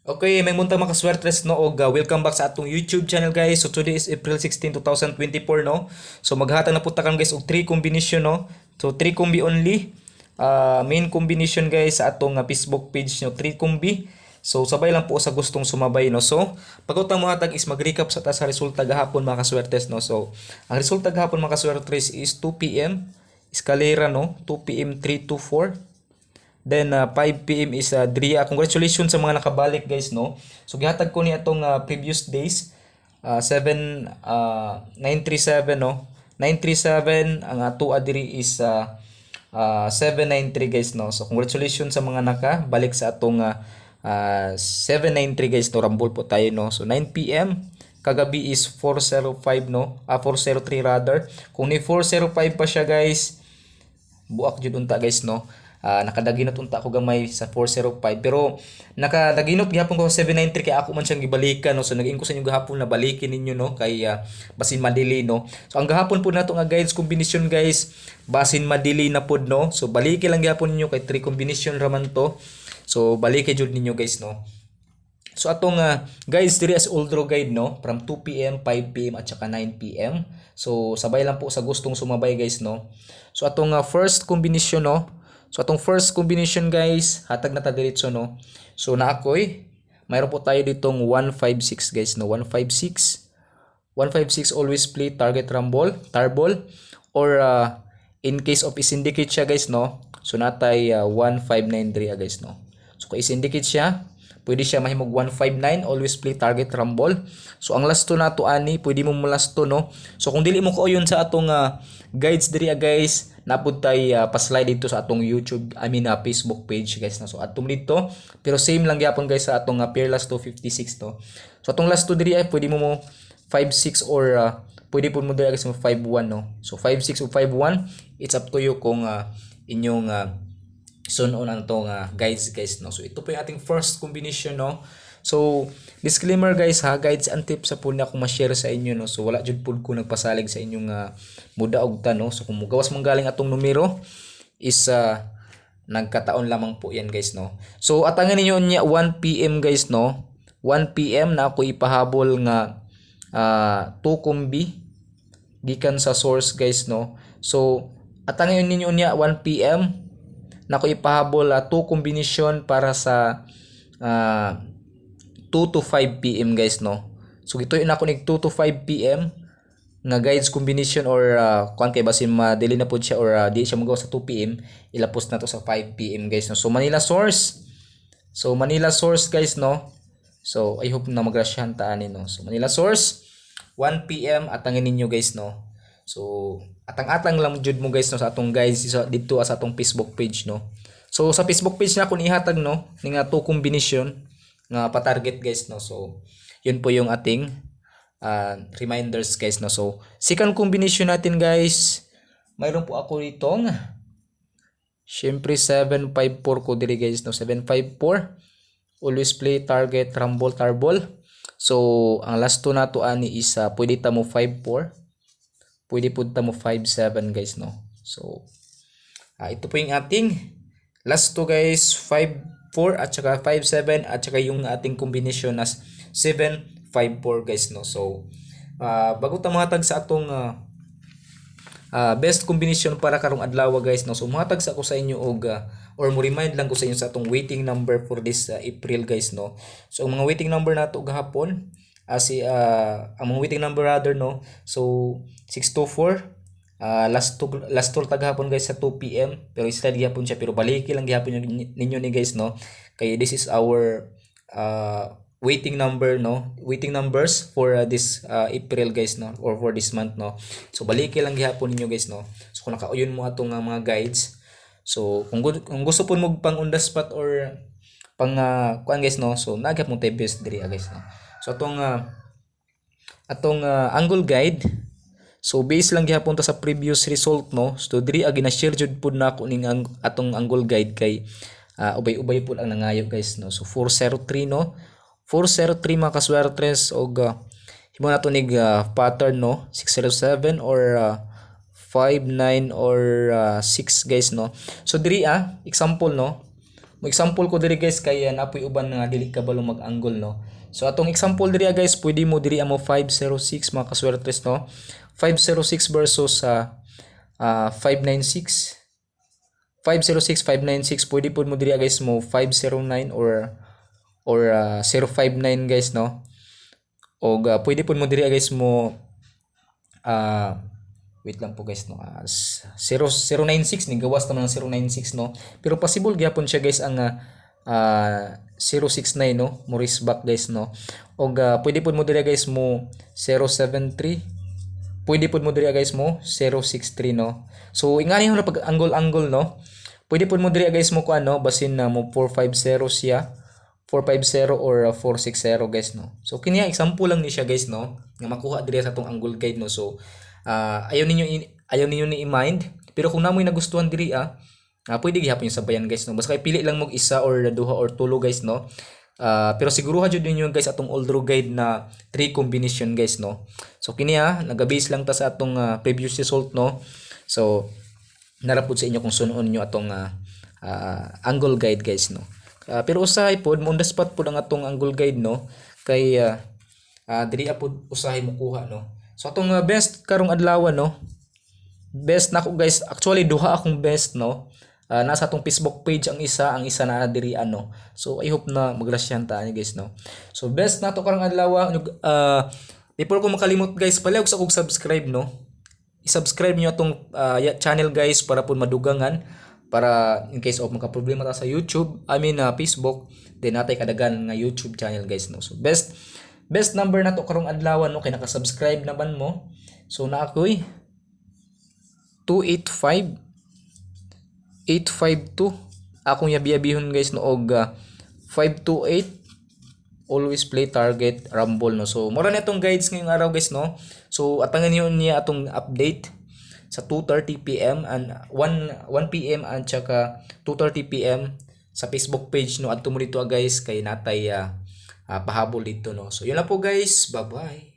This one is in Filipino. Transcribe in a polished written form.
Okay, may muntang makaswertres no og welcome back sa atong YouTube channel guys. So today is April 16, 2024 no. So maghatag na punta kan guys og 3 combination no. So 3 combi only. Main combination guys sa atong Facebook page no 3 combi. So sabay lang po sa gustong sumabay no. So pagutang mo hatag is mag-recap sa ta sa resulta gahapon mga kaswertes no. So ang resulta gahapon mga kaswertes is 2 PM escalera no. 2 PM 3 to 4. Then 5 PM is Dria. Congratulations sa mga nakabalik guys no. So gihatag ko ni atong previous days 937 no. 937 ang ato adiri is 793 guys no. So congratulations sa mga nakabalik sa atong 793 guys no. Rambol po tayo no. So 9 PM kagabi is 405 no. 403 rather. Kung ni 405 pa siya guys, buak jud unta guys no. Nakadaginot unta ko gamay sa 405 pero nakadaginot gihapon ko sa 793 kay ako man siyang gibalikan no. So nag ko sa inyo gahapon na balikin ninyo no kay basin madili no. So ang gahapon po nato nga guides combination guys basin madili na pod no. So balikin lang gihapon ninyo kay 3 combination raman to. So balikin jud ninyo guys no. So atong guys diri as old draw guide no from 2 PM, 5 PM at saka 9 PM. So sabay lang po sa gustong sumabay guys no. So atong first combination no. So atong first combination guys, hatag na ta diretso no. So na ako'y mayroon po tayo ditong 156 guys no. 156. 156 always play target rumble, tarball or in case of is-indicate siya guys no. So natay 1593 guys no. So kung is-indicate siya, pwede siya mahimog 159 always play target rumble. So ang last to nato ani, pwede mo last to no. So kung dili mo ko yun sa atong guides diri guys, napud tay pa-slide dito sa atong YouTube, Facebook page guys na. So atom dito, pero same lang gyapon guys sa atong Peerless 256 to. So atong last to diri ay pwede mo 56 or pwede po mo diri guys mo 51 no. So 56 o 51, it's up to you kung inyong sunon ang tong guides guys no. So ito po yung ating first combination no. So disclaimer guys ha, guides and tips sa po na akong ma-share sa inyo no. So wala jud pud ko nagpasalig sa inyong muda og tano. So kung mugawas man galing atong numero is nagkataon lamang po yan guys no. So atangan ninyo niya 1 PM guys no. 1 PM na ako ipahabol nga 2 kombi gikan sa source guys no. So atangan ninyo niya 1 PM na ako ipahabol 2 combination para sa 2 to 5 PM guys no. So gituin ako nig 2 to 5 PM nga guides combination or kuan kay basin madili na pud siya or di siya magawa sa 2 PM, ilapos na to sa 5 PM guys no. So Manila source. So Manila source guys no. So I hope na magrasyahan ta ani no. So Manila source 1 PM atangin ninyo guys no. So atang-atang lang jud mo guys no sa atong guides dito sa atong Facebook page no. So sa Facebook page na kun ihatag no ning 2 combination nga pa-target guys no. So yun po yung ating reminders guys no. So second combination natin guys, mayroon po ako ditong syempre 754 ko diri guys no. 754 always play target rumble tarball. So ang last to nato ani is pwede ta mo 54, pwede pud ta mo 57 guys no. So ito po yung ating last to guys, 5-4 at saka 5-7 at saka yung ating combination as 7-5-4 guys no. So bago ta mahatag sa atong best combination para karong adlaw guys no. So mahatag sa ako sa inyo og or mo remind lang ko sa inyo sa atong waiting number for this April guys no. So ang mga waiting number nato gahapon ang mga waiting number rather no. So 624 last tour tagahapon guys sa 2 PM pero slide gihapon siya pero baliki lang gihapon ninyo ni guys no kay this is our waiting number no, waiting numbers for this April guys no or for this month no. So baliki lang gihapon ninyo guys no. So kung nakauyon mo atong mga guides, so kung gusto po mo pang on the spot or pang kuan guys no, so nagap mo tayo best diri guys no. So atong angle guide, so base lang gihapon ta sa previous result no. So diri agi na share jud pud nako ning atong angle guide kay ubay-ubay pud ang nangayo guys no. So 403 no. 403 mga kaswertres og himo nato nig pattern no. 607 or 59 or 6 guys no. So diri example no. Mo example ko diri guys kay napoy uban nga dili kabalo mag-angle no. So atong example diri guys, pwede mo diri amo 506 mga kaswertres no. 506 versus 596. 506 596 pwede po mo diri guys mo 509 or 059 guys no. O pwede po mo diri guys mo wait lang po guys no. 096 ni gawas naman ng 096 no. Pero possible gyapon siya guys ang 069 no, mo back guys no. O pwede po mo diri guys mo 073. Pwede po mo diri guys mo 063 no. So ingani na pag angle no. Pwede po mo diri guys mo ko ano basin na mo 450 siya. 450 or 460 guys no. So kini example lang ni siya guys no nga makuha diri sa atong angle guide no. So ayaw ninyo ni i-mind, pero kung namoy nagustuhan diri pwede gihapon yung sabayan guys no. Basta kay pili lang mo isa or duha or tulo guys no. Pero siguruha jud ninyo guys atong old row guide na 3 combination guys no. So kini naga-base lang ta sa atong previous result no. So narapod sa inyo kung sunon nyo atong angle guide guys no. Pero usahay pod mo on the spot pod ang atong angle guide no. Kay diri pod usahay mo kuha no. So atong best karong adlaw no. Best nako guys, actually duha akong best no. Nasa atong Facebook page ang isa na diri ano. So I hope na magrasyan ta guys no. So best nato karong adlaw before ko makalimot guys, palihog sa kog subscribe no. I-subscribe niyo atong channel guys para po madugangan para in case of maka-problema ta sa YouTube, Facebook, then natay kadagan nga YouTube channel guys no. So best number nato karong adlaw no kay naka-subscribe naman mo. So na ako'y 285 852 akong yabiyabihon guys no og 528 always play target rumble no. So mura na itong guides ngayong araw guys no. So atangan niyo niya atong update sa 2:30 PM and 1 PM and saka 2:30 PM sa Facebook page no. Adto mo dito guys kay natay pahabol dito no. So yun lang po guys, bye bye.